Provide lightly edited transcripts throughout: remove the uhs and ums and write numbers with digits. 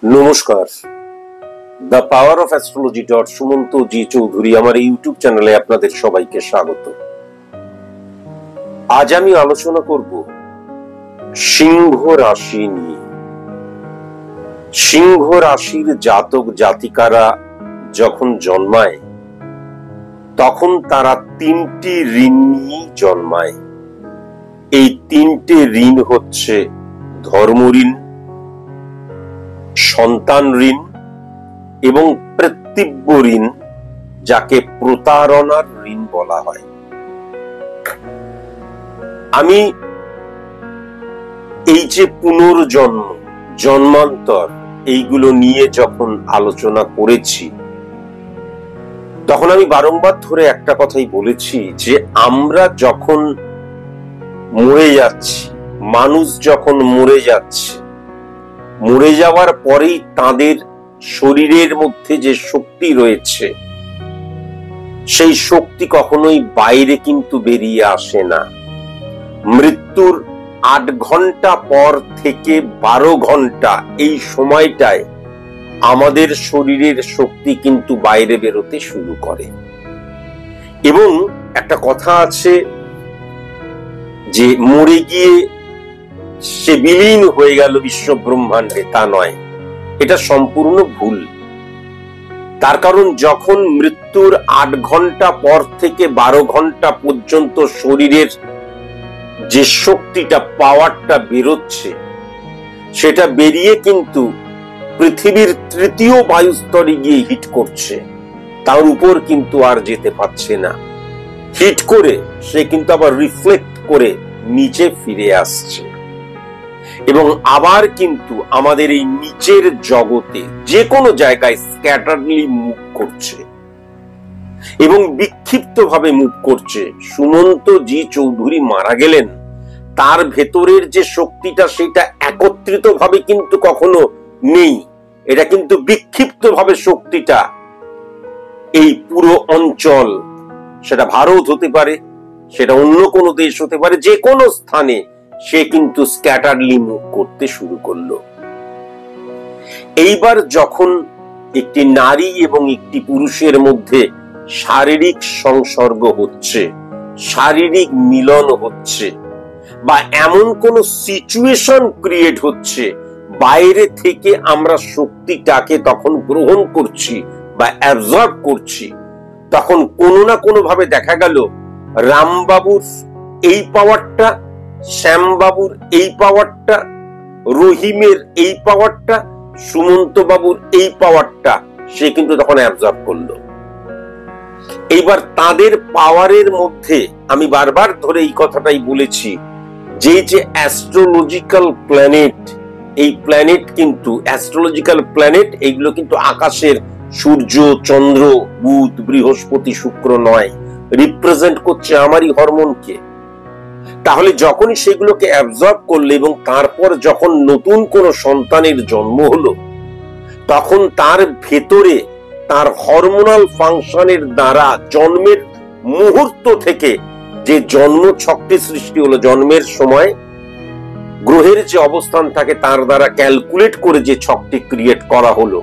নমস্কার, the power of astrology Sumanta G Chowdhury আমার YouTube চ্যানেলে আপনাদের সবাইকে স্বাগত। আজ আমি আলোচনা করব সিংহ রাশি নিয়ে। সিংহ রাশির জাতক জাতিকারা যখন জন্মায় তখন তারা তিনটি ঋণ নিয়ে জন্মায়। এই তিনটে ঋণ হচ্ছে ধর্ম ঋণ, সন্তান ঋণ এবং প্রত্যব্য ঋণ, যাকে প্রতারণার ঋণ বলা হয়। আমি এই যে পুনর্জন্ম, জন্মান্তর, এইগুলো নিয়ে যখন আলোচনা করেছি তখন আমি বারংবার ধরে একটা কথাই বলেছি যে আমরা যখন মরে যাচ্ছি, মানুষ যখন মরে যাচ্ছে, মরে যাওয়ার পরেই তাদের শরীরের মধ্যে যে শক্তি রয়েছে সেই শক্তি কখনোই বাইরে কিন্তু বেরিয়ে আসে না। মৃত্যুর 8 ঘন্টা পর থেকে 12 ঘন্টা এই সময়টায় আমাদের শরীরের শক্তি কিন্তু বাইরে বেরোতে শুরু করে। এবং একটা কথা আছে যে মরে গিয়ে সে বিলীন হয়ে গেল বিশ্ব ব্রহ্মাণ্ডে, তা নয়, এটা সম্পূর্ণ ভুল। তার কারণ যখন মৃত্যুর 8 ঘন্টা পর থেকে 12 ঘন্টা পর্যন্ত শরীরের যে শক্তিটা, পাওয়ারটা বেরোচ্ছে, সেটা বেরিয়ে কিন্তু পৃথিবীর 3য় বায়ুস্তরে গিয়ে হিট করছে, তার উপর কিন্তু আর যেতে পারছে না। হিট করে সে কিন্তু আবার রিফ্লেক্ট করে নিচে ফিরে আসছে এবং আবার কিন্তু আমাদের এই নিচের জগতে যে কোনো জায়গায় স্ক্যাটারলি মুভ করছে এবং বিক্ষিপ্ত ভাবে মুভ করছে। সুমন্ত জি চৌধুরী মারা গেলেন, তার ভেতরের যে শক্তিটা সেটা একত্রিত ভাবে কিন্তু কখনো নেই, এটা কিন্তু বিক্ষিপ্ত ভাবে শক্তিটা এই পুরো অঞ্চল, সেটা ভারত হতে পারে, সেটা অন্য কোনো দেশ হতে পারে, যে কোনো স্থানে সে কিন্তু স্ক্যাটারলি মুভ করতে শুরু করলো। এইবার যখন একটি নারী এবং একটি পুরুষের মধ্যে শারীরিক সংসর্গ হচ্ছে, শারীরিক মিলন হচ্ছে, বা এমন কোন সিচুয়েশন ক্রিয়েট হচ্ছে, বাইরে থেকে আমরা শক্তিটাকে তখন গ্রহণ করছি বা অ্যাবজর্ব করছি, তখন কোনো না কোনো ভাবে দেখা গেল রামবাবুর এই পাওয়ারটা, শ্যামবাবুর এই পাওয়ারটা, রহিমের এই পাওয়ারটা, সুমন্ত বাবুর এই পাওয়ারটা সে কিন্তু তখন অ্যাবজর্ব করলো। এইবার তাদের পাওয়ারের মধ্যে আমি বারবার ধরে এই কথাটাই বলেছি যে অ্যাস্ট্রোলজিক্যাল প্ল্যানেট, এই প্ল্যানেট কিন্তু অ্যাস্ট্রোলজিক্যাল প্ল্যানেট, এইগুলো কিন্তু আকাশের সূর্য, চন্দ্র, বুধ, বৃহস্পতি, শুক্র নয়, রিপ্রেজেন্ট করছে আমারই হরমোনকে। তাহলে যখনই সেগুলোকে অ্যাবজর্ব করলে এবং তারপর যখন নতুন কোন সন্তানের জন্ম হলো, তখন তার ভেতরে তার হরমোনাল ফাংশনের দ্বারা জন্মের মুহূর্ত থেকে যে জন্ম ছকটি সৃষ্টি হলো, জন্মের সময় গ্রহের যে অবস্থান থাকে তার দ্বারা ক্যালকুলেট করে যে ছকটি ক্রিয়েট করা হলো,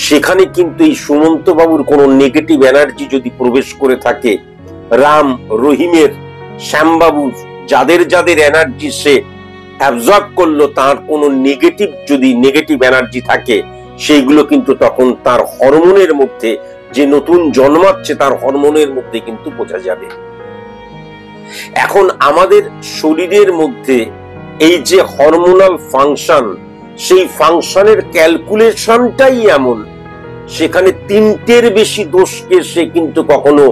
সেখানে কিন্তু এই সুমন্ত বাবুর কোন নেগেটিভ এনার্জি যদি প্রবেশ করে থাকে, রাম, রহিমের, শ্যামবাবুর যাদের যাদের এনার্জি সে অ্যাবজর্ব করলো, তার কোন নেগেটিভ যদি নেগেটিভ এনার্জি থাকে, সেইগুলো কিন্তু তখন তার হরমোনের মধ্যে, যে নতুন জন্মাচ্ছে তার হরমোনের মধ্যে কিন্তু বোঝা যাবে। এখন আমাদের শরীরের মধ্যে এই যে হরমোনাল ফাংশন, সেই ফাংশনের ক্যালকুলেশনটাই এমন, সেখানে 3টের বেশি দোষকে সে কিন্তু কখনো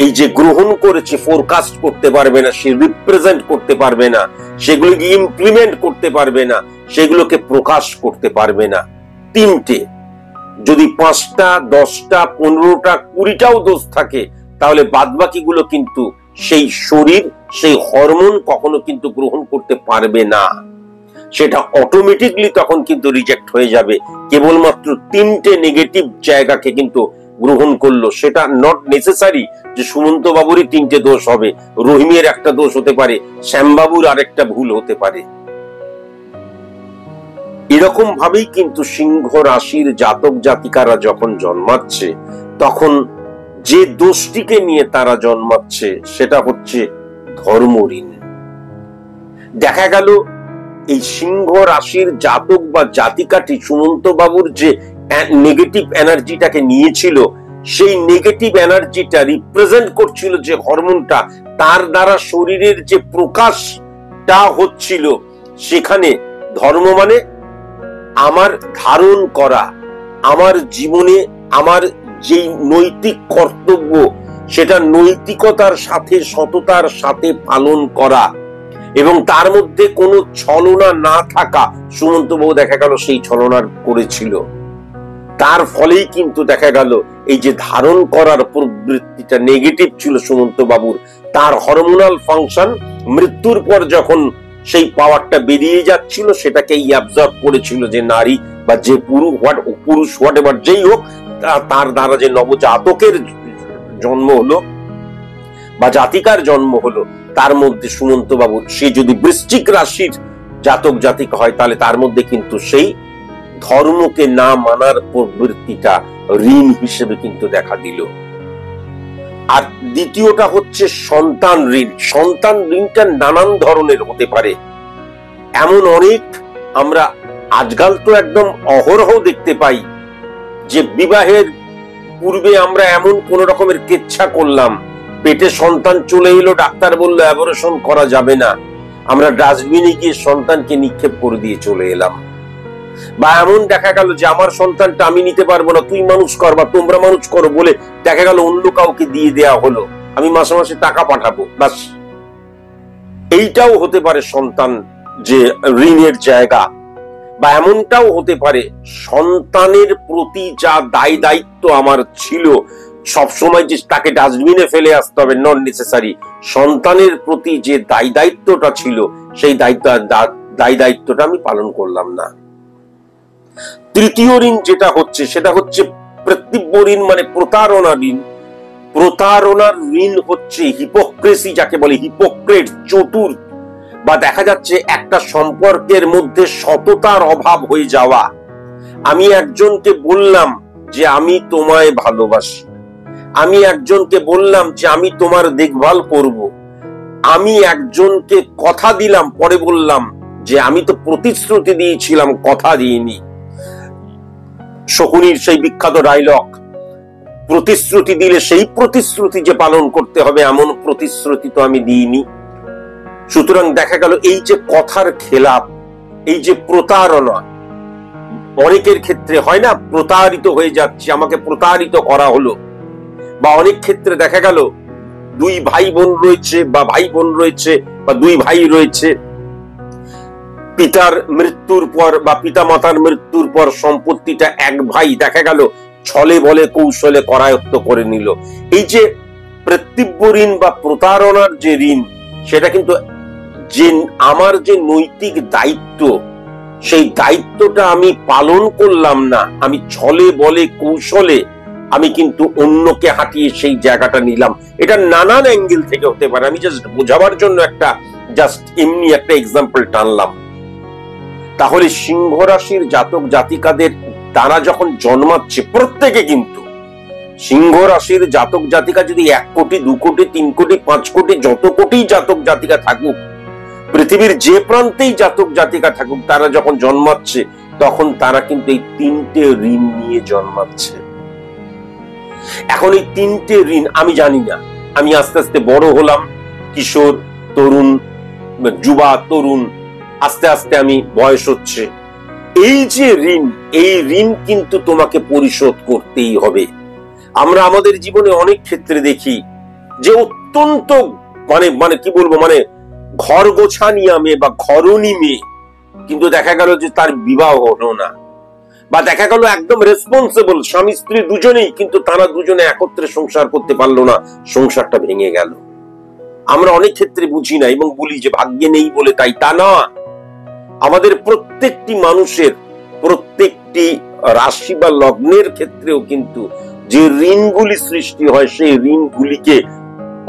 এই যে গ্রহণ করেছে ফোরকাস্ট করতে পারবে না, সে রিপ্রেজেন্ট করতে পারবে না, সেগুলোকে ইমপ্লিমেন্ট করতে পারবে না, সেগুলোকে প্রকাশ করতে পারবে না। 3টে, যদি 5টা, 10টা, 15টা, 20টাও দোষ থাকে, তাহলে বাদবাকিগুলো কিন্তু সেই শরীর, সেই হরমোন কখনো কিন্তু গ্রহণ করতে পারবে না, সেটা অটোমেটিকলি তখন কিন্তু রিজেক্ট হয়ে যাবে। কেবলমাত্র 3টে নেগেটিভ জায়গাকে কিন্তু গ্রহণ করলো। সেটা নট নেসেসারি যে সুমন্ত বাবুরই 3টে দোষ হবে, রহিমের একটা দোষ হতে পারে, শ্যামবাবুর আরেকটা ভুল হতে পারে। এরকম ভাবেই কিন্তু সিংহ রাশির জাতক জাতিকারা যখন জন্মাচ্ছে তখন যে দোষটিকে নিয়ে তারা জন্মাচ্ছে সেটা হচ্ছে ধর্মঋণ। দেখা গেল এই সিংহ রাশির জাতক বা জাতিকাটি সুমন্ত বাবুর যে নেগেটিভ এনার্জিটাকে নিয়েছিল, সেই নেগেটিভ এনার্জিটা রিপ্রেজেন্ট করছিল যে হরমোনটা, তার দ্বারা শরীরের যে প্রকাশটা হচ্ছিল, সেখানে ধর্ম মানে আমার ধারণ করা, আমার জীবনে আমার যে নৈতিক কর্তব্য সেটা নৈতিকতার সাথে সততার সাথে পালন করা এবং তার মধ্যে কোনো ছলনা না থাকা। সুমন্ত বাবু দেখা গেল সেই ছলনা করেছিল, তার ফলেই কিন্তু দেখা গেল এই যে ধারণ করার প্রবৃত্তিটা নেগেটিভ ছিল সুমন্ত বাবুর। তার হরমোনাল ফাংশন মৃত্যুর পর যখন সেই পাওয়ারটা বেরিয়ে যাচ্ছিল সেটাকেই অ্যাবজর্ব করেছিল যে নারী বা যে পুরুষ হোয়াট এভার যেই হোক, তার দ্বারা যে নবজাতকের জন্ম হলো বা জাতিকার জন্ম হলো, তার মধ্যে সুমন্ত বাবুর, সে যদি বৃশ্চিক রাশির জাতক জাতিকা হয় তাহলে তার মধ্যে কিন্তু সেই ধর্মকে না মানার প্রবৃত্তিটা ঋণ হিসেবে কিন্তু দেখা দিল। আর দ্বিতীয়টা হচ্ছে সন্তান ঋণ। সন্তান ঋণটা নানান ধরনের হতে পারে, এমন অনেক আমরা আজকাল তো একদম অহরহ দেখতে পাই যে বিবাহের পূর্বে আমরা এমন কোন রকমের কেচ্ছা করলাম, পেটে সন্তান চলে এলো, ডাক্তার বললো অ্যাবর্শন করা যাবে না, আমরা ডাস্টবিনে গিয়ে সন্তানকে নিক্ষেপ করে দিয়ে চলে এলাম। বা এমন দেখা গেল যে আমার সন্তানটা আমি নিতে পারবো না, তুই মানুষ কর বা তোমরা মানুষ করো বলে দেখা গেল অন্য কাউকে দিয়ে দেয়া হলো, আমি মাসে মাসে টাকা পাঠাবো, বাস। এইটাও হতে পারে সন্তান যে ঋণের জায়গা। বা এমনটাও হতে পারে সন্তানের প্রতি যা দায় দায়িত্ব আমার ছিল সবসময়, যে তাকে ডাস্টবিনে ফেলে আসতে হবে, নট নেসেসারি। সন্তানের প্রতি যে দায় দায়িত্বটা ছিল সেই দায় দায়িত্বটা আমি পালন করলাম না। তৃতীয় ঋণ যেটা হচ্ছে সেটা হচ্ছে প্রত্যব্য ঋণ, মানে প্রতারণা ঋণ। প্রতারণার ঋণ হচ্ছে হিপোক্রেসি, যাকে বলে হিপোক্রেট, চতুর, বা দেখা যাচ্ছে একটা সম্পর্কের মধ্যে সততার অভাব হয়ে যাওয়া। আমি একজনকে বললাম যে আমি তোমায় ভালোবাসি, আমি একজনকে বললাম যে আমি তোমার দেখভাল করব, আমি একজনকে কথা দিলাম, পরে বললাম যে আমি তো প্রতিশ্রুতি দিয়েছিলাম, কথা দিইনি। শকুনির সেই বিখ্যাত ডায়লগ, প্রতিশ্রুতি দিলে সেই প্রতিশ্রুতি যে পালন করতে হবে এমন প্রতিশ্রুতি তো আমি দিইনি। সুতরাং দেখা গেল এই যে কথার খেলাপ, এই যে প্রতারণা, অনেকের ক্ষেত্রে হয় না, প্রতারিত হয়ে যাচ্ছে, আমাকে প্রতারিত করা হলো। বা অনেক ক্ষেত্রে দেখা গেল দুই ভাই বোন রয়েছে বা ভাই বোন রয়েছে বা দুই ভাই রয়েছে, পিতার মৃত্যুর পর বা পিতা মাতার মৃত্যুর পর সম্পত্তিটা এক ভাই দেখা গেল ছলে বলে কৌশলে করায়ত্ত করে নিল। এই যে প্রত্যব্য ঋণ বা প্রতারণার যে ঋণ, সেটা কিন্তু যে আমার যে নৈতিক দায়িত্ব, সেই দায়িত্বটা আমি পালন করলাম না, আমি ছলে বলে কৌশলে আমি কিন্তু অন্যকে হাঁটিয়ে সেই জায়গাটা নিলাম। এটা নানান অ্যাঙ্গেল থেকে হতে পারে, আমি জাস্ট বোঝাবার জন্য জাস্ট এমনি একটা এক্সাম্পল টানলাম। তাহলে সিংহ রাশির জাতক জাতিকাদের তারা যখন জন্মাচ্ছে, প্রত্যেকে কিন্তু সিংহ রাশির জাতক জাতিকা যদি 1 কোটি 2 কোটি 3 কোটি 5 কোটি যত কোটি জাতক জাতিকা থাকুক, পৃথিবীর যে প্রান্তেই জাতক জাতিকা থাকুক, তারা যখন জন্মাচ্ছে তখন তারা কিন্তু এই 3টে ঋণ নিয়ে জন্মাচ্ছে। এখন এই 3টে ঋণ আমি জানি না, আমি আস্তে আস্তে বড় হলাম, কিশোর, তরুণ, যুবা, তরুণ, আস্তে আস্তে আমি বয়স হচ্ছে। এই যে ঋণ, এই ঋণ কিন্তু তোমাকে পরিশোধ করতেই হবে। আমরা আমাদের জীবনে অনেক ক্ষেত্রে দেখি যে অত্যন্ত মানে কি বলবো, মানে ঘর গোছানিয়া মেয়ে বা ঘরণী মেয়ে, কিন্তু দেখা গেল যে তার বিবাহ হলো না। বা দেখা গেল একদম রেসপন্সিবল স্বামী স্ত্রী দুজনেই, কিন্তু তারা দুজনে একত্রে সংসার করতে পারলো না, সংসারটা ভেঙে গেল। আমরা অনেক ক্ষেত্রে বুঝি না এবং বলি যে ভাগ্যে নেই বলে তাই, তা না। আমাদের প্রত্যেকটি মানুষের প্রত্যেকটি রাশি বা লগ্নের ক্ষেত্রেও কিন্তু যে ঋণগুলি সৃষ্টি হয়, সেই ঋণগুলিকে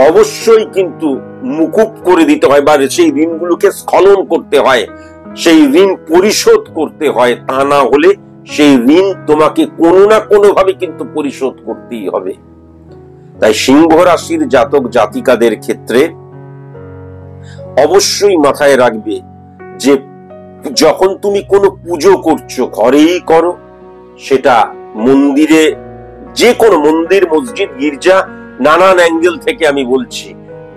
অবশ্যই কিন্তু মুকুব করে দিতে হয় বা সেই ঋণগুলোকে স্খলন করতে হয়। সেই ঋণ পরিশোধ করতে হয়, তা না হলে সেই ঋণ তোমাকে কোনো না কোনো ভাবে কিন্তু পরিশোধ করতেই হবে। তাই সিংহ রাশির জাতক জাতিকাদের ক্ষেত্রে অবশ্যই মাথায় রাখবে যে যখন তুমি কোনো পুজো করছো, ঘরেই করো, সেটা মন্দিরে, যে কোনো মন্দির, মসজিদ, গির্জা, নানান অ্যাঙ্গেল থেকে আমি বলছি,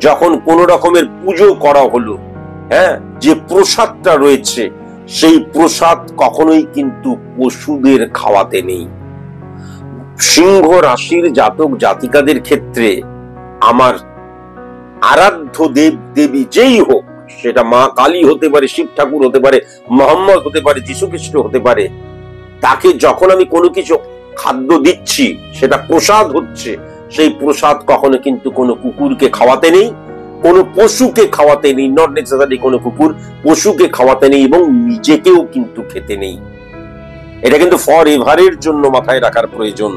যখন কোন রকমের পুজো করা হলো, যে প্রসাদটা রয়েছে সেই প্রসাদ কখনোই কিন্তু পশুদের খাওয়াতে নেই। সিংহ রাশির জাতক জাতিকাদের ক্ষেত্রে আমার আরাধ্য দেব দেবী যেই হোক, সেটা মা কালী হতে পারে, শিব ঠাকুর হতে পারে, মোহাম্মদ হতে পারে, যীশু খ্রিস্ট হতে পারে, তাকে যখন আমি কোনো কিছু খাদ্য দিচ্ছি, সেটা প্রসাদ হচ্ছে, সেই প্রসাদ কখনো কিন্তু কোনো কুকুরকে খাওয়াতে নেই, কোনো পশুকে খাওয়াতে নেই, নট নেসেসারি কোনো কুকুর, পশুকে খাওয়াতে নেই এবং নিজেকেও কিন্তু খেতে নেই। এটা কিন্তু ফর এভারের জন্য মাথায় রাখার প্রয়োজন।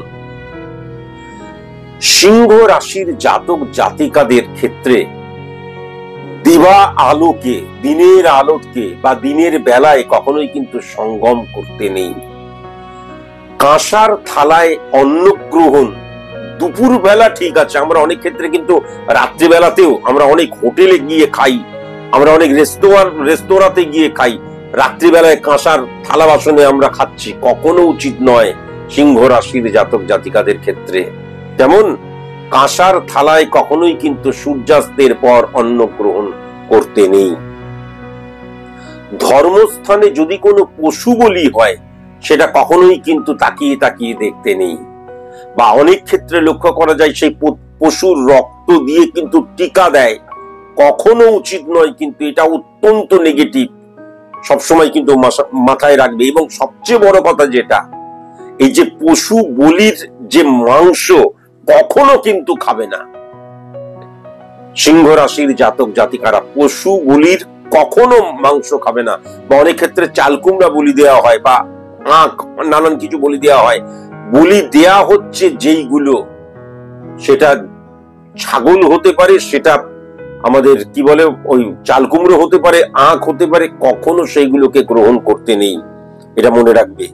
সিংহ রাশির জাতক জাতিকাদের ক্ষেত্রে দিবা আলোকে, দিনের আলোকে বা দিনের বেলায় কখনোই কিন্তু সঙ্গম করতে নেই। কাঁসার থালায় অন্ন গ্রহণ দুপুর বেলা ঠিক আছে, আমরা অনেক ক্ষেত্রে কিন্তু রাত্রিবেলাতেও আমরা অনেক হোটেলে গিয়ে খাই, আমরা অনেক রেস্তোরাঁতে গিয়ে খাই, রাত্রিবেলায় কাঁসার থালা বাসনে আমরা খাচ্ছি, কখনো উচিত নয় সিংহ রাশির জাতক জাতিকাদের ক্ষেত্রে। তেমন কাঁসার থালায় কখনোই কিন্তু সূর্যাস্তের পর অন্ন গ্রহণ করতে নেই। ধর্মস্থানে যদি কোনো পশু বলি হয়, সেটা কখনোই কিন্তু তাকিয়ে তাকিয়ে দেখতে নেই। বা অনেক ক্ষেত্রে লক্ষ্য করা যায় সেই পশুর রক্ত দিয়ে কিন্তু টিকা দেয়, কখনো উচিত নয়, কিন্তু এটা অত্যন্ত নেগেটিভ, সবসময় কিন্তু মাথায় রাখবে। এবং সবচেয়ে বড় কথা যেটা, এই যে পশু বলির যে মাংস কখনো কিন্তু খাবে না সিংহ রাশির জাতক জাতিকারা, পশু বলির কখনো মাংস খাবে না। বা অনেক ক্ষেত্রে চালকুমড়া বলি দেওয়া হয় বা আখ, নানান কিছু বলি দেওয়া হয়, বলি দেয়া হচ্ছে যেইগুলো, সেটা ছাগল হতে পারে, সেটা আমাদের কি বলে ওই চালকুমড়ো হতে পারে, আখ হতে পারে, কখনো সেইগুলোকে গ্রহণ করতে নেই, এটা মনে রাখবে।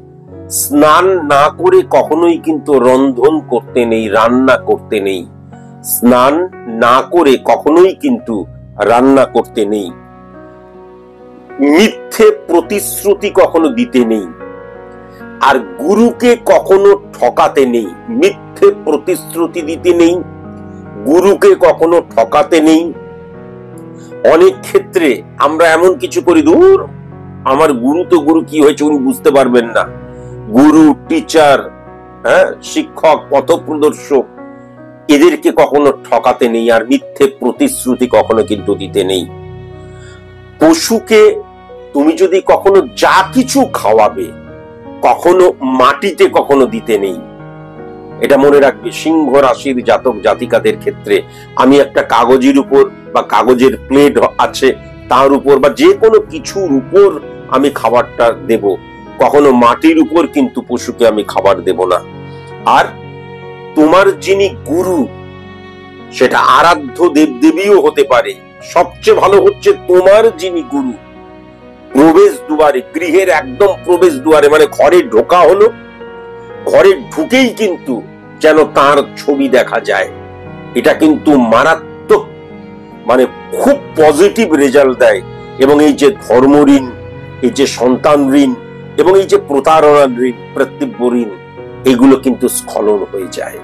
স্নান না করে কখনোই কিন্তু রন্ধন করতে নেই, রান্না করতে নেই। স্নান না করে কখনোই কিন্তু রান্না করতে নেই। মিথ্যে প্রতিশ্রুতি কখনো দিতে নেই। আর গুরুকে কখনো ঠকাতে নেই, মিথ্যে প্রতিশ্রুতি দিতে নেই, গুরুকে কখনো ঠকাতে নেই। অনেক ক্ষেত্রে আমরা এমন কিছু করি, দূর আমার গুরু তো গুরু, কি হয়েছে উনি বুঝতে পারবেন না। গুরু, টিচার, শিক্ষক, পথপ্রদর্শক, এদেরকে কখনো ঠকাতে নেই আর মিথ্যে প্রতিশ্রুতি কখনো কিন্তু দিতে নেই। পশুকে তুমি যদি কখনো যা কিছু খাওয়াবে, কখনো মাটিতে কখনো দিতে নেই, এটা মনে রাখবে সিংহ রাশির জাতক জাতিকাদের ক্ষেত্রে। আমি একটা কাগজের উপর বা কাগজের প্লেট আছে তার উপর বা যে কোনো কিছুর উপর আমি খাবারটা দেব, কখনো মাটির উপর কিন্তু পশুকে আমি খাবার দেব না। আর তোমার যিনি গুরু, সেটা আরাধ্য দেবদেবীও হতে পারে, সবচেয়ে ভালো হচ্ছে তোমার যিনি গুরু, প্রবেশ দুয়ারে, গৃহের একদম প্রবেশ দুয়ারে, মানে ঘরে ঢোকা হলো, ঘরে ঢুকেই কিন্তু যেন তার ছবি দেখা যায়, এটা কিন্তু মারাত্মক, মানে খুব পজিটিভ রেজাল্ট দেয়। এবং এই যে ধর্ম ঋণ, এই যে সন্তান ঋণ এবং এই যে প্রতারণার ঋণ, প্রত্যেক ঋণ, এগুলো কিন্তু স্খলন হয়ে যায়।